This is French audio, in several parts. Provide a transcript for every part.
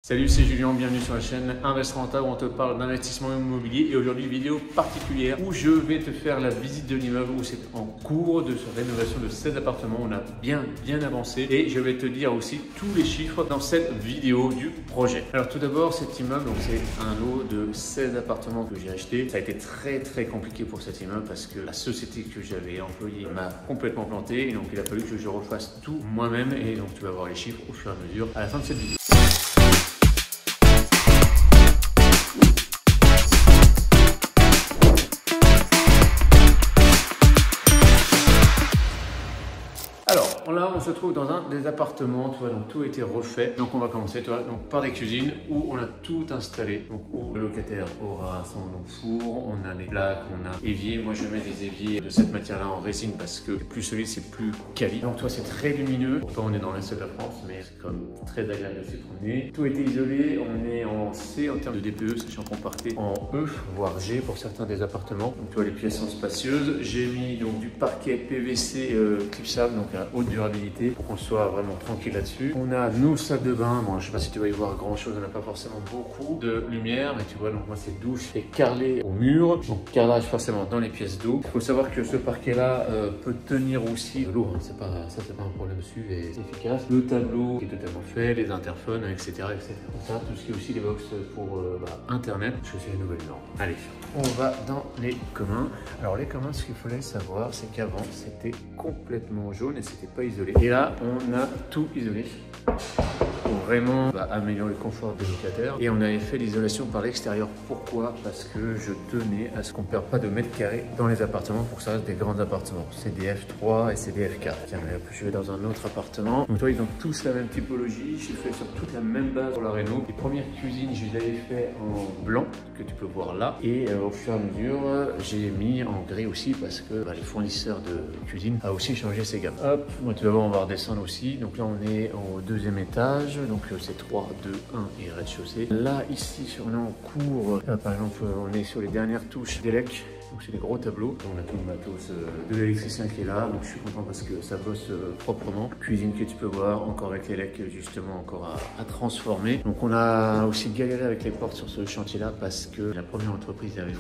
Salut, c'est Julien, bienvenue sur la chaîne Invest Rentable où on te parle d'investissement immobilier et aujourd'hui vidéo particulière où je vais te faire la visite de l'immeuble où c'est en cours de rénovation de 16 appartements. On a bien avancé et je vais te dire aussi tous les chiffres dans cette vidéo du projet. Alors tout d'abord, cet immeuble, c'est un lot de 16 appartements que j'ai acheté. Ça a été très compliqué pour cet immeuble parce que la société que j'avais employée m'a complètement planté et donc il a fallu que je refasse tout moi-même et donc tu vas voir les chiffres au fur et à mesure à la fin de cette vidéo. Alors là, on se trouve dans un des appartements, tu vois, donc tout a été refait. Donc on va commencer, tu vois, donc par des cuisines où on a tout installé. Donc où le locataire aura son four, on a les plaques, on a évier. Moi, je mets des éviers de cette matière-là en résine parce que c'est plus solide, c'est plus quali. Donc toi, c'est très lumineux. Pourtant, on est dans l'est de la France, mais c'est comme très agréable de s'y promener. Tout a été isolé. On est en C en termes de DPE, sachant qu'on partait en E, voire G pour certains des appartements. Donc tu vois, les pièces sont spacieuses. J'ai mis donc du parquet PVC clipsable, donc à haute durabilité pour qu'on soit vraiment tranquille là-dessus. On a nos salles de bain. Bon, je sais pas si tu vas y voir grand chose, on n'a pas forcément beaucoup de lumière, mais tu vois, donc moi c'est douche et carrelé au mur, donc carrelage forcément dans les pièces d'eau. Il faut savoir que ce parquet-là peut tenir aussi de l'eau, hein. C'est pas un problème dessus et c'est efficace. Le tableau qui est totalement fait, les interphones, etc. Ça, tout ce qui est aussi les box pour internet, parce que c'est les nouvelles normes. Allez, on va dans les communs. Alors les communs, ce qu'il fallait savoir, c'est qu'avant c'était complètement jaune et c'était pas isolé. Et là, on a tout isolé pour vraiment améliorer le confort des locataires. Et on avait fait l'isolation par l'extérieur. Pourquoi? Parce que je tenais à ce qu'on ne perde pas de mètres carrés dans les appartements pour que ça reste des grands appartements. CDF 3 et CDF 4. Tiens, je vais dans un autre appartement. Donc toi, ils ont tous la même typologie. J'ai fait sur toute la même base pour la réno. Les premières cuisines, je les avais fait en blanc, que tu peux voir là. Et au fur et à mesure, j'ai mis en gris aussi parce que les fournisseurs de cuisine a aussi changé ses gammes. Hop, moi tu vas voir, on va redescendre aussi. Donc là, on est au deuxième étage. Donc c'est 3, 2, 1 et rez-de-chaussée. Là, ici, on est en cours. Par exemple, on est sur les dernières touches d'élec. Donc c'est des gros tableaux. On a tout le matos de l'électricien qui est là. Donc je suis content parce que ça bosse proprement. Cuisine que tu peux voir, encore avec l'élec justement encore à transformer. Donc on a aussi galéré avec les portes sur ce chantier-là parce que la première entreprise avait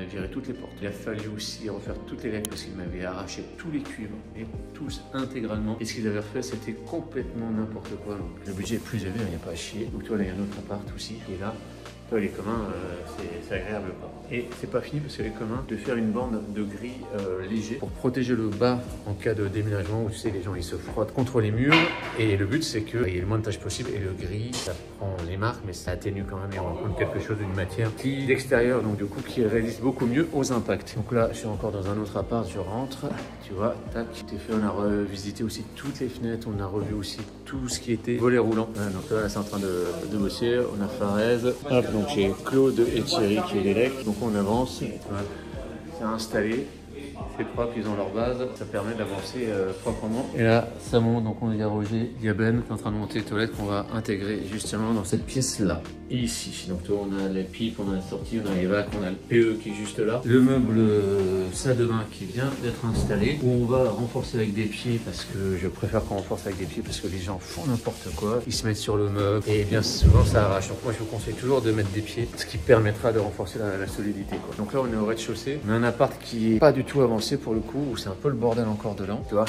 viré toutes les portes. Il a fallu aussi refaire toutes les lettres parce qu'ils m'avaient arraché tous les cuivres et tous intégralement. Et ce qu'ils avaient refait, c'était complètement n'importe quoi. Donc le budget est plus élevé, il n'y a pas à chier. Donc toi, là, il y a un autre appart aussi qui est là. Les communs, c'est agréable quoi. Et c'est pas fini parce que les communs, de faire une bande de gris léger pour protéger le bas en cas de déménagement où tu sais les gens ils se frottent contre les murs et le but c'est qu'il y ait le moins de tâches possible et le gris ça prend les marques mais ça atténue quand même et on rencontre quelque chose d'une matière qui d'extérieur donc du coup qui résiste beaucoup mieux aux impacts. Donc là je suis encore dans un autre appart, je rentre, tu vois, tac, t'es fait, on a revisité aussi toutes les fenêtres, on a revu aussi tout ce qui était volet roulant. Donc là c'est en train de bosser, on a Farez. Hop, donc j'ai Claude et Thierry qui est l'élec. Donc on avance, c'est installé, c'est propre, ils ont leur base, ça permet d'avancer proprement. Et là ça monte, donc on a Roger, il y a Ben qui est en train de monter les toilettes qu'on va intégrer justement dans cette pièce là. Et ici, donc on a les pipes, on a la sortie, on a les vacs, on a le PE qui est juste là. Le meuble salle de bain qui vient d'être installé, où on va renforcer avec des pieds parce que je préfère qu'on renforce avec des pieds parce que les gens font n'importe quoi. Ils se mettent sur le meuble et bien souvent ça arrache. Donc moi je vous conseille toujours de mettre des pieds, ce qui permettra de renforcer la solidité quoi. Donc là on est au rez-de-chaussée, on a un appart qui est pas du tout avancé pour le coup, où c'est un peu le bordel encore dedans, tu vois.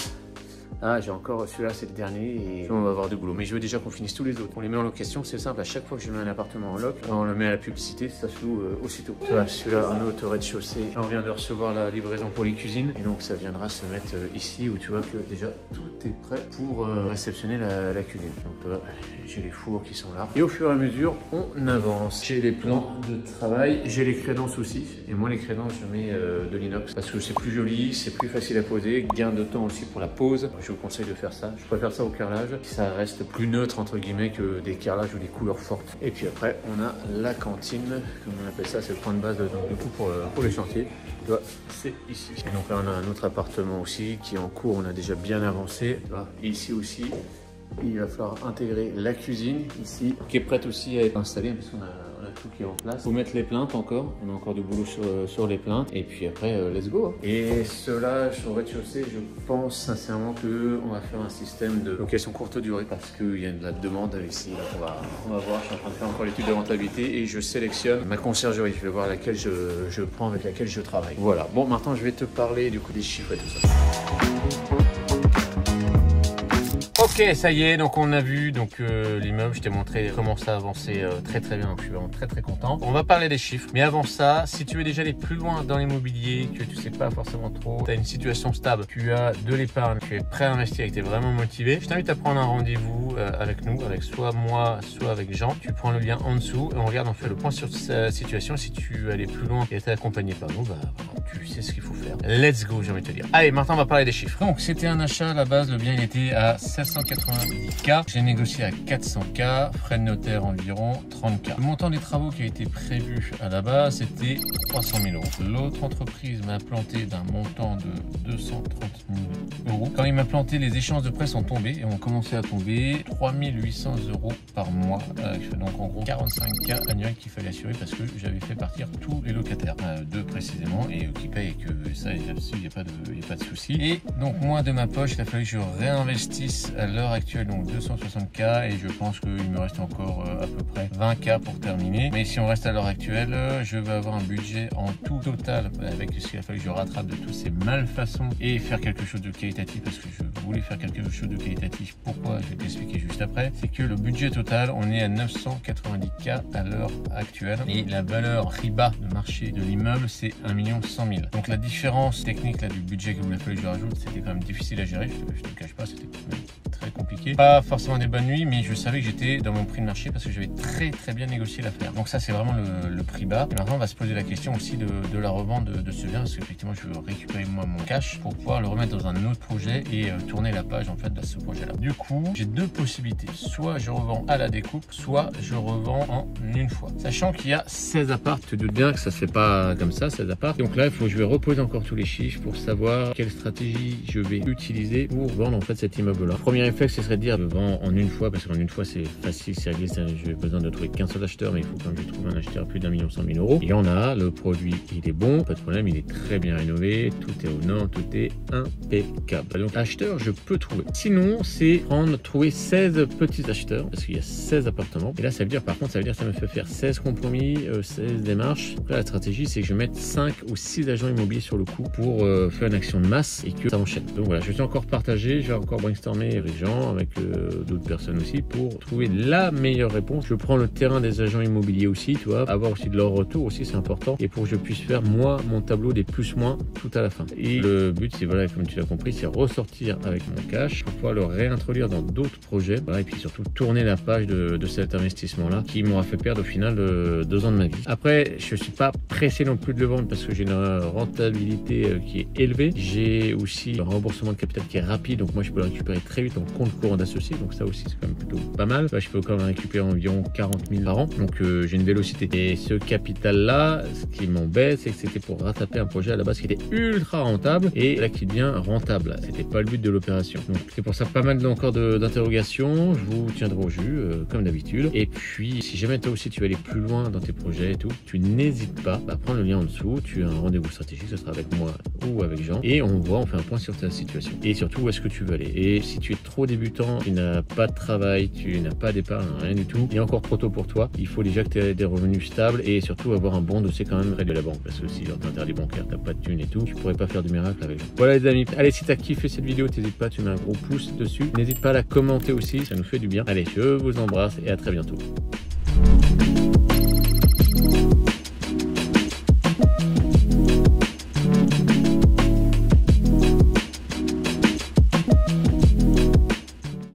Ah, j'ai encore celui-là, c'est le dernier et on va avoir du boulot. Mais je veux déjà qu'on finisse tous les autres. On les met en location, c'est simple. À chaque fois que je mets un appartement en loc, on le met à la publicité, ça se loue aussitôt. Voilà, celui-là, un autre rez-de-chaussée. Là, on vient de recevoir la livraison pour les cuisines et donc ça viendra se mettre ici où tu vois que déjà tout est prêt pour réceptionner la cuisine. Donc j'ai les fours qui sont là. Et au fur et à mesure, on avance. J'ai les plans de travail, j'ai les crédences aussi. Et moi, les crédences, je mets de l'inox parce que c'est plus joli, c'est plus facile à poser. Gain de temps aussi pour la pose. Je vous conseille de faire ça. Je préfère ça au carrelage. Ça reste plus neutre entre guillemets que des carrelages ou des couleurs fortes. Et puis après, on a la cantine, comme on appelle ça, c'est le point de base donc, du coup pour les chantiers. C'est ici. Et donc là, on a un autre appartement aussi qui est en cours. On a déjà bien avancé. Et ici aussi, il va falloir intégrer la cuisine ici, qui est prête aussi à être installée parce qu'on a tout qui est en place. Faut mettre les plaintes encore. On a encore du boulot sur les plaintes. Et puis après, let's go. Et cela, au rez-de-chaussée, je pense sincèrement qu'on va faire un système de location courte durée parce qu'il y a de la demande ici. Là, on va voir. Je suis en train de faire encore l'étude de rentabilité et je sélectionne ma conciergerie. Je vais voir laquelle je prends, avec laquelle je travaille. Voilà. Bon, maintenant, je vais te parler du coup des chiffres et tout ça. Ok, ça y est, donc on a vu l'immeuble, je t'ai montré comment ça avançait très bien, donc je suis vraiment très content. On va parler des chiffres, mais avant ça, si tu veux déjà aller plus loin dans l'immobilier, que tu sais pas forcément trop, tu as une situation stable, tu as de l'épargne, tu es prêt à investir et que tu es vraiment motivé, je t'invite à prendre un rendez-vous avec nous, avec soit moi, soit avec Jean. Tu prends le lien en dessous et on regarde, on fait le point sur sa situation. Si tu veux aller plus loin et être accompagné par nous, bah voilà, tu sais ce qu'il faut faire. Let's go, j'ai envie de te dire. Allez, maintenant on va parler des chiffres. Donc c'était un achat à la base, le bien il était à 790K. J'ai négocié à 400K, frais de notaire environ 30K. Le montant des travaux qui a été prévu à la base, c'était 300 000 euros. L'autre entreprise m'a planté d'un montant de 230 000 euros. Quand il m'a planté, les échéances de prêt sont tombées et ont commencé à tomber 3800 euros par mois. Donc en gros 45K annuels qu'il fallait assurer parce que j'avais fait partir tous les locataires, deux précisément, et qui payent et que ça là-dessus il n'y a pas de souci. Et donc moi de ma poche, il a fallu que je réinvestisse à l'heure actuelle donc 260K et je pense qu'il me reste encore à peu près 20K pour terminer. Mais si on reste à l'heure actuelle, je vais avoir un budget en tout total avec ce qu'il a fallu que je rattrape de toutes ces malfaçons et faire quelque chose de qualitatif parce que je voulais faire quelque chose de qualitatif. Pourquoi? Je vais t'expliquer juste après. C'est que le budget total, on est à 990K à l'heure actuelle et la valeur riba de marché de l'immeuble, c'est 1 100 000. Donc la différence technique là, du budget qu'il a fallu que je rajoute, c'était quand même difficile à gérer. Je te cache pas, c'était très compliqué. Pas forcément des bonnes nuits, mais je savais que j'étais dans mon prix de marché parce que j'avais très bien négocié l'affaire. Donc ça, c'est vraiment le prix bas. Et maintenant, on va se poser la question aussi de la revente de ce bien parce qu'effectivement, je veux récupérer moi mon cash pour pouvoir le remettre dans un autre projet et tourner la page en fait de ce projet-là. Du coup, j'ai deux possibilités. Soit je revends à la découpe, soit je revends en une fois. Sachant qu'il y a 16 apparts, tu te doutes bien que ça se fait pas comme ça, 16 apparts. Donc là, je vais reposer encore tous les chiffres pour savoir quelle stratégie je vais utiliser pour vendre en fait cet immeuble-là. Premier réflexe, ce serait de dire je vends en une fois parce qu'en une fois c'est facile, c'est réglé. J'ai besoin de trouver qu'un seul acheteur, mais il faut quand même que je trouve un acheteur à plus d'1 100 000 euros. Et on a le produit, il est bon, pas de problème, il est très bien rénové, tout est aux normes, tout est impeccable. Donc acheteur, je peux trouver. Sinon, c'est trouver 16 petits acheteurs parce qu'il y a 16 appartements. Et là, ça veut dire, par contre, ça me fait faire 16 compromis, 16 démarches. Donc là, la stratégie, c'est que je mette 5 ou 6 agents immobiliers sur le coup pour faire une action de masse et que ça enchaîne. Donc voilà, je vais encore partager, je vais encore brainstormer avec Jean, avec d'autres personnes aussi pour trouver la meilleure réponse. Je prends le terrain des agents immobiliers aussi, tu vois, avoir aussi de leur retour aussi, c'est important. Et pour que je puisse faire moi mon tableau des plus-moins tout à la fin. Et le but, c'est voilà, comme tu l'as compris, c'est ressortir avec mon cash pour pouvoir le réintroduire dans d'autres projets. Voilà, et puis surtout tourner la page de cet investissement-là qui m'aura fait perdre au final 2 ans de ma vie. Après, je suis pas pressé non plus de le vendre parce que j'ai une rentabilité qui est élevée. J'ai aussi un remboursement de capital qui est rapide, donc moi je peux le récupérer très vite en compte courant d'associé, donc ça aussi c'est quand même plutôt pas mal. Là, je peux quand même récupérer environ 40 000 par an, donc j'ai une vélocité. Et ce capital-là, ce qui m'embête, c'est que c'était pour rattraper un projet à la base qui était ultra rentable et là qui devient rentable. C'était pas le but de l'opération. Donc c'est pour ça pas mal encore d'interrogations. Je vous tiendrai au jus comme d'habitude. Et puis si jamais toi aussi tu veux aller plus loin dans tes projets et tout, tu n'hésites pas à prendre le lien en dessous. Tu as un rendez-vous stratégique, ce sera avec moi ou avec Jean et on fait un point sur ta situation et surtout où est-ce que tu veux aller. Et si tu es trop débutant, tu n'as pas de travail, tu n'as pas d'épargne, rien du tout, il est encore trop tôt pour toi. Il faut déjà que tu aies des revenus stables et surtout avoir un bon dossier quand même près de la banque parce que si dans interdit bancaire, tu n'as pas de thunes et tout, tu pourrais pas faire du miracle avec Jean. Voilà les amis, allez, si tu as kiffé cette vidéo, n'hésite pas, tu mets un gros pouce dessus, n'hésite pas à la commenter aussi, ça nous fait du bien. Allez, je vous embrasse et à très bientôt.